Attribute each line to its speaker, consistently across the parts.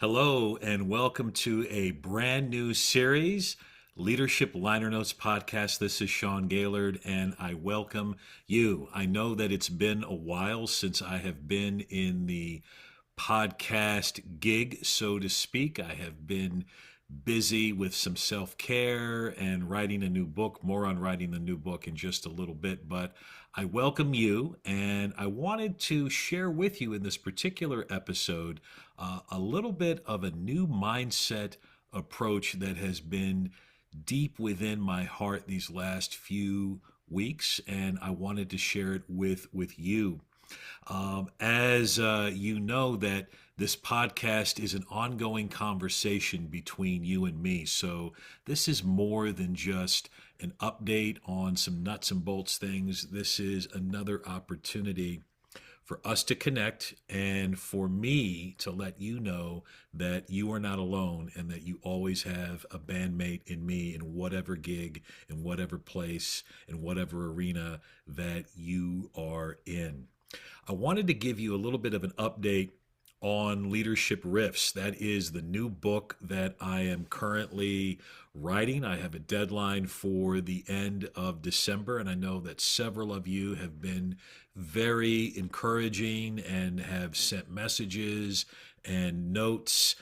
Speaker 1: Hello, and welcome to a brand new series, Leadership Liner Notes Podcast. This is Sean Gaillard, and I welcome you. I know that it's been a while since I have been in the podcast gig, so to speak. I have been busy with some self care and writing a new book. More on writing the new book in just a little bit, but I welcome you, and I wanted to share with you in this particular episode a little bit of a new mindset approach that has been deep within my heart these last few weeks, and I wanted to share it with you. As you know, that this podcast is an ongoing conversation between you and me. So this is more than just an update on some nuts and bolts things. This is another opportunity for us to connect and for me to let you know that you are not alone and that you always have a bandmate in me in whatever gig, in whatever place, in whatever arena that you are in. I wanted to give you a little bit of an update on Leadership Riffs. That is the new book that I am currently writing. I have a deadline for the end of December, and I know that several of you have been very encouraging and have sent messages and notes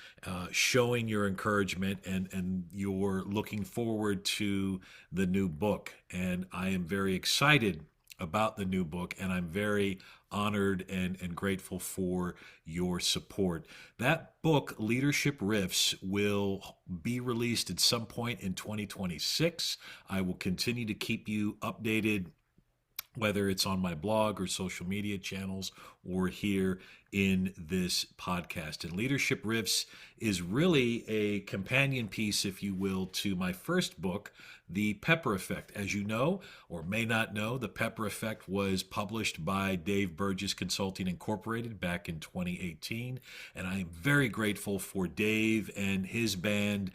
Speaker 1: showing your encouragement and you're looking forward to the new book. And I am very excited about the new book, and I'm very honored and grateful for your support. That book, Leadership Riffs, will be released at some point in 2026. I will continue to keep you updated, whether it's on my blog or social media channels or here in this podcast. And Leadership Riffs is really a companion piece, if you will, to my first book, The Pepper Effect. As you know, or may not know, The Pepper Effect was published by Dave Burgess Consulting Incorporated back in 2018. And I am very grateful for Dave and his band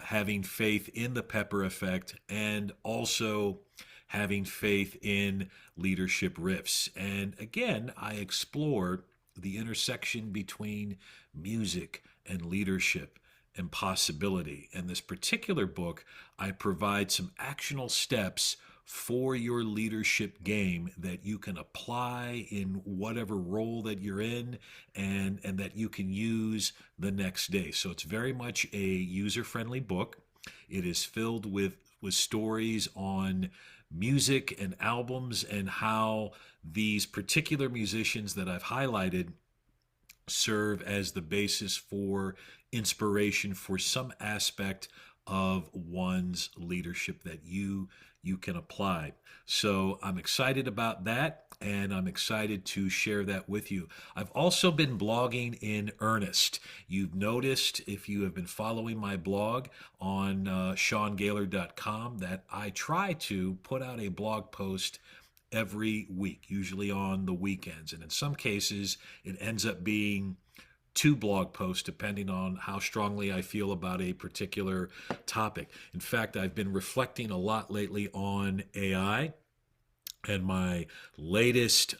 Speaker 1: having faith in The Pepper Effect and also having faith in Leadership Riffs. And again, I explore the intersection between music and leadership and possibility. In this particular book, I provide some actionable steps for your leadership game that you can apply in whatever role that you're in and that you can use the next day. So it's very much a user-friendly book. It is filled with stories on music and albums and how these particular musicians that I've highlighted serve as the basis for inspiration for some aspect of one's leadership that you can apply. So I'm excited about that, and I'm excited to share that with you. I've also been blogging in earnest. You've noticed, if you have been following my blog on SeanGaillard.com, that I try to put out a blog post every week, usually on the weekends. And in some cases, it ends up being two blog posts, depending on how strongly I feel about a particular topic. In fact, I've been reflecting a lot lately on AI, and my latest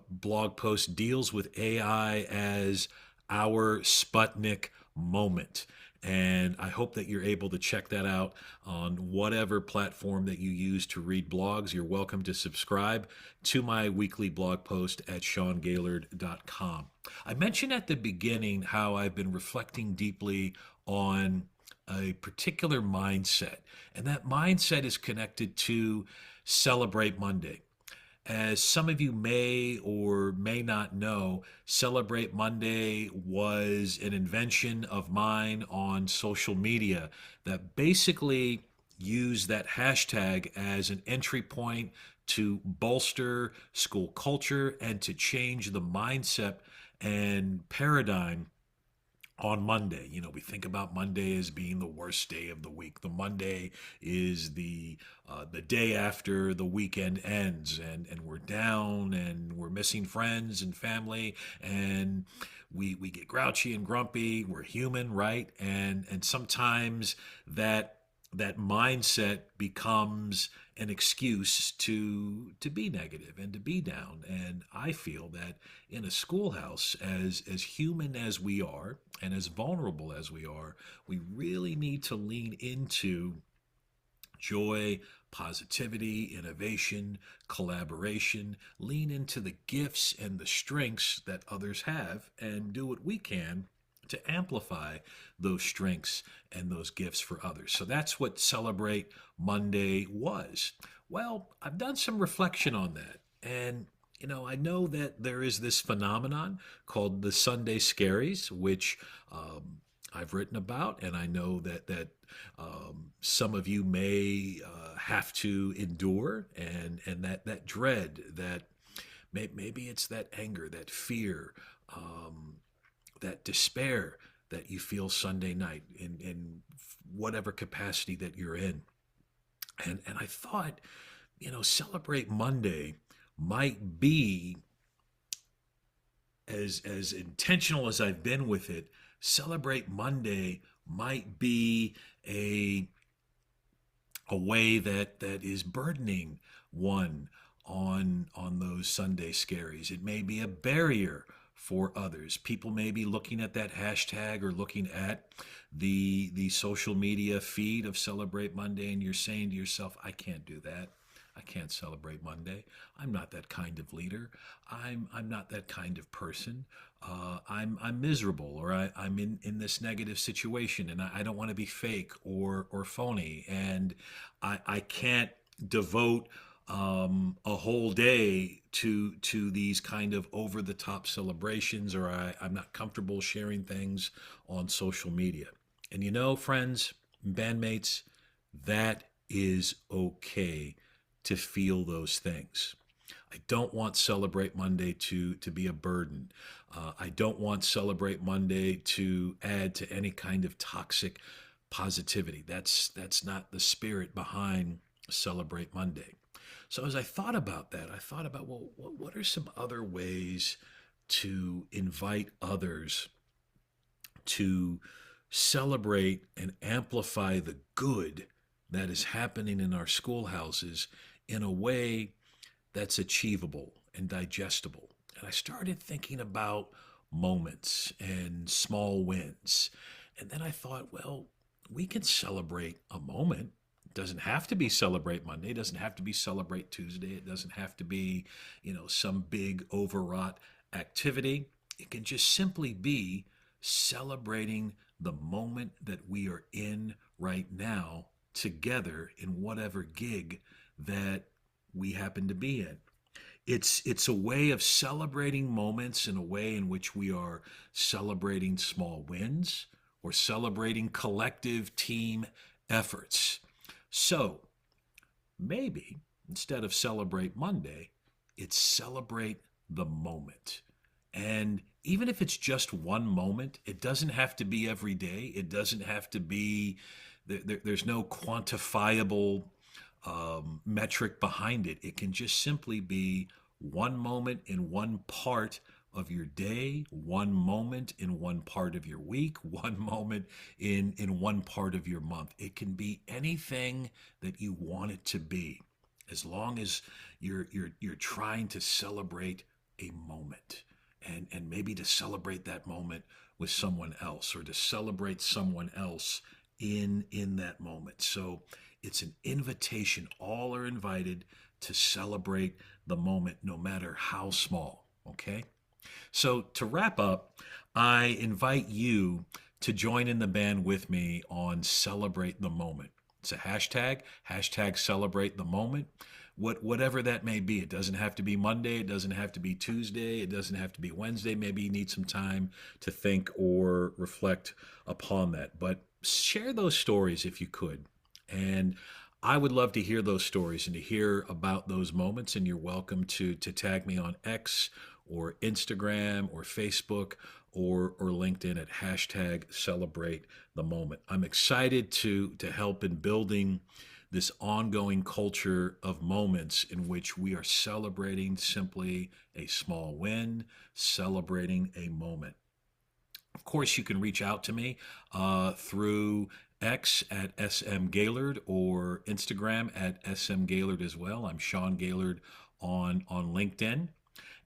Speaker 1: blog post deals with AI as our Sputnik moment. And I hope that you're able to check that out on whatever platform that you use to read blogs. You're welcome to subscribe to my weekly blog post at SeanGaillard.com. I mentioned at the beginning how I've been reflecting deeply on a particular mindset, and that mindset is connected to Celebrate Monday. As some of you may or may not know, Celebrate Monday was an invention of mine on social media that basically used that hashtag as an entry point to bolster school culture and to change the mindset and paradigm on Monday. You know, we think about Monday as being the worst day of the week. The Monday is the day after the weekend ends, and we're down and we're missing friends and family, and we get grouchy and grumpy. We're human, right? And sometimes that that mindset becomes an excuse to be negative and to be down. And I feel that in a schoolhouse, as human as we are and as vulnerable as we are, we really need to lean into joy, positivity, innovation, collaboration, lean into the gifts and the strengths that others have, and do what we can to amplify those strengths and those gifts for others. So that's what Celebrate Monday was. Well, I've done some reflection on that. And I know that there is this phenomenon called the Sunday Scaries, which I've written about, and I know that some of you may have to endure, and that dread, that maybe it's that anger, that fear, that despair that you feel Sunday night in whatever capacity that you're in. And I thought, Celebrate Monday might be, as intentional as I've been with it, Celebrate Monday might be a way that is burdening one on those Sunday scaries. It may be a barrier for others. People may be looking at that hashtag or looking at the social media feed of Celebrate Monday, and you're saying to yourself, I can't do that. I can't celebrate Monday. I'm not that kind of leader. I'm not that kind of person. I'm miserable, or I'm in this negative situation, and I don't want to be fake or phony, and I can't devote a whole day to these kind of over the top celebrations, or I'm not comfortable sharing things on social media. And friends, bandmates, that is okay to feel those things. I don't want Celebrate Monday to be a burden. I don't want Celebrate Monday to add to any kind of toxic positivity. That's not the spirit behind Celebrate Monday. So as I thought about that, I thought about, well, what are some other ways to invite others to celebrate and amplify the good that is happening in our schoolhouses in a way that's achievable and digestible. And I started thinking about moments and small wins. And then I thought, well, we can celebrate a moment. It doesn't have to be Celebrate Monday. It doesn't have to be Celebrate Tuesday. It doesn't have to be, some big overwrought activity. It can just simply be celebrating the moment that we are in right now together in whatever gig that we happen to be in. It's a way of celebrating moments in a way in which we are celebrating small wins or celebrating collective team efforts. So maybe instead of Celebrate Monday, it's Celebrate the Moment. And even if it's just one moment, it doesn't have to be every day. It doesn't have to be, there's no quantifiable metric behind it. It can just simply be one moment in one part of your day, one moment in one part of your week, one moment in one part of your month. It can be anything that you want it to be, as long as you're trying to celebrate a moment, and maybe to celebrate that moment with someone else, or to celebrate someone else in that moment. So it's an invitation. All are invited to celebrate the moment, no matter how small. Okay? So to wrap up, I invite you to join in the band with me on Celebrate the Moment. It's a hashtag Celebrate the Moment. Whatever that may be. It doesn't have to be Monday. It doesn't have to be Tuesday. It doesn't have to be Wednesday. Maybe you need some time to think or reflect upon that. But share those stories if you could. And I would love to hear those stories and to hear about those moments. And you're welcome to tag me on X or Instagram or Facebook or LinkedIn at hashtag Celebrate the Moment. I'm excited to help in building this ongoing culture of moments in which we are celebrating simply a small win, celebrating a moment. Of course, you can reach out to me through X at SM Gaillard or Instagram at SM Gaillard as well. I'm Sean Gaillard on LinkedIn.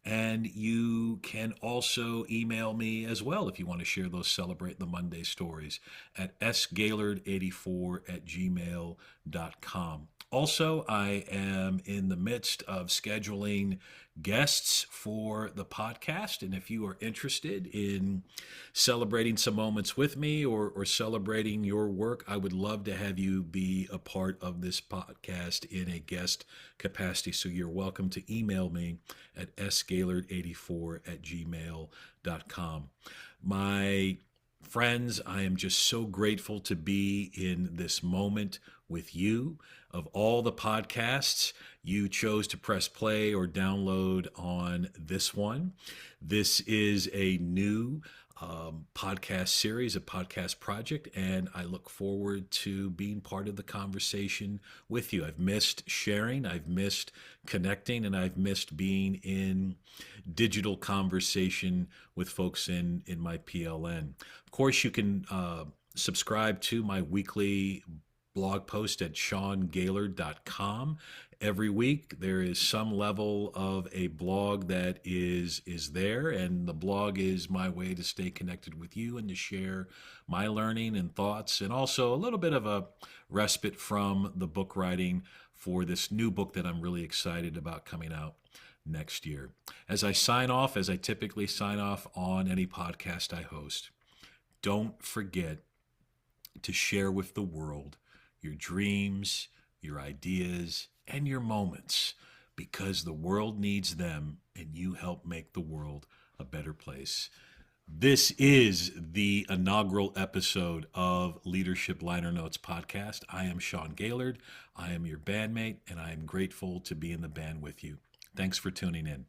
Speaker 1: And you can also email me as well if you want to share those Celebrate the Monday stories at sgaillard84 at gmail.com. Also, I am in the midst of scheduling guests for the podcast. And if you are interested in celebrating some moments with me or celebrating your work, I would love to have you be a part of this podcast in a guest capacity. So you're welcome to email me at sgaillard84 at gmail.com. My friends, I am just so grateful to be in this moment with you. Of all the podcasts, you chose to press play or download on this one. This is a new podcast series, a podcast project, and I look forward to being part of the conversation with you. I've missed sharing, I've missed connecting, and I've missed being in digital conversation with folks in my PLN. Of course, you can subscribe to my weekly blog post at seangaillard.com. Every week there is some level of a blog that is there, and the blog is my way to stay connected with you and to share my learning and thoughts, and also a little bit of a respite from the book writing for this new book that I'm really excited about coming out next year. As I sign off, as I typically sign off on any podcast I host, don't forget to share with the world your dreams, your ideas, and your moments, because the world needs them and you help make the world a better place. This is the inaugural episode of Leadership Liner Notes podcast. I am Sean Gaillard. I am your bandmate, and I am grateful to be in the band with you. Thanks for tuning in.